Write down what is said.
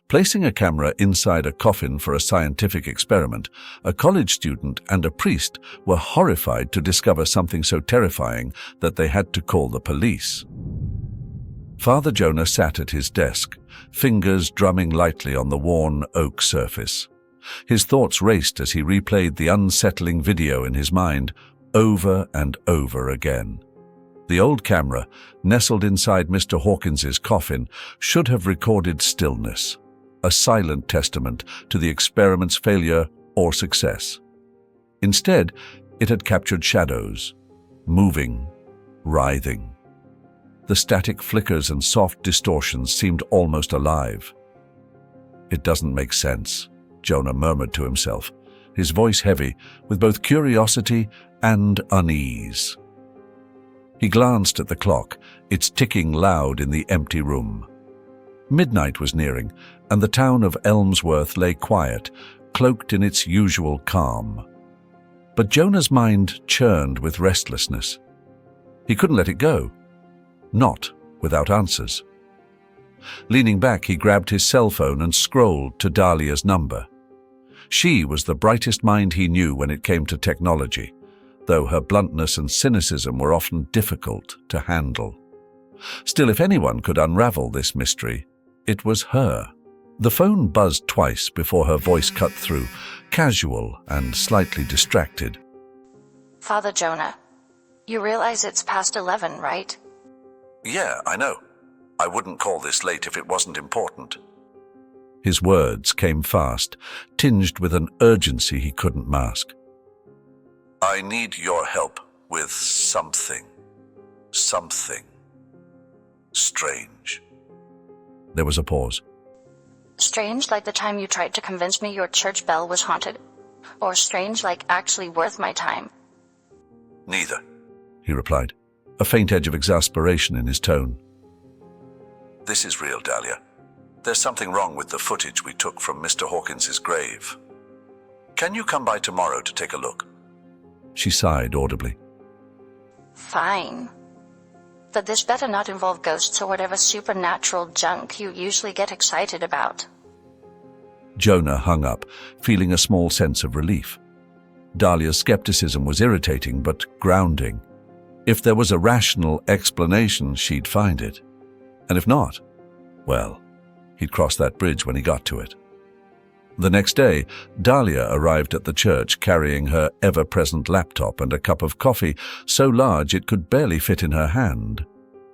Placing a camera inside a coffin for a scientific experiment, a college student and a priest were horrified to discover something so terrifying that they had to call the police. Father Jonah sat at his desk, fingers drumming lightly on the worn oak surface. His thoughts raced as he replayed the unsettling video in his mind over and over again. The old camera, nestled inside Mr. Hawkins's coffin, should have recorded stillness, a silent testament to the experiment's failure or success. Instead, it had captured shadows, moving, writhing. The static flickers and soft distortions seemed almost alive. "It doesn't make sense," Jonah murmured to himself, his voice heavy with both curiosity and unease. He glanced at the clock, its ticking loud in the empty room. Midnight was nearing, and the town of Elmsworth lay quiet, cloaked in its usual calm. But Jonah's mind churned with restlessness. He couldn't let it go. Not without answers. Leaning back, he grabbed his cell phone and scrolled to Dahlia's number. She was the brightest mind he knew when it came to technology, though her bluntness and cynicism were often difficult to handle. Still, if anyone could unravel this mystery, it was her. The phone buzzed twice before her voice cut through, casual and slightly distracted. "Father Jonah, you realize it's past 11, right?" "Yeah, I know. I wouldn't call this late if it wasn't important." His words came fast, tinged with an urgency he couldn't mask. "I need your help with something. Something strange." There was a pause. "Strange like the time you tried to convince me your church bell was haunted? Or strange like actually worth my time?" "Neither," he replied, a faint edge of exasperation in his tone. "This is real, Dahlia. There's something wrong with the footage we took from Mr. Hawkins's grave. Can you come by tomorrow to take a look?" She sighed audibly. "Fine. But this better not involve ghosts or whatever supernatural junk you usually get excited about." Jonah hung up, feeling a small sense of relief. Dahlia's skepticism was irritating but grounding. If there was a rational explanation, she'd find it. And if not, well, he'd cross that bridge when he got to it. The next day, Dahlia arrived at the church carrying her ever-present laptop and a cup of coffee so large it could barely fit in her hand.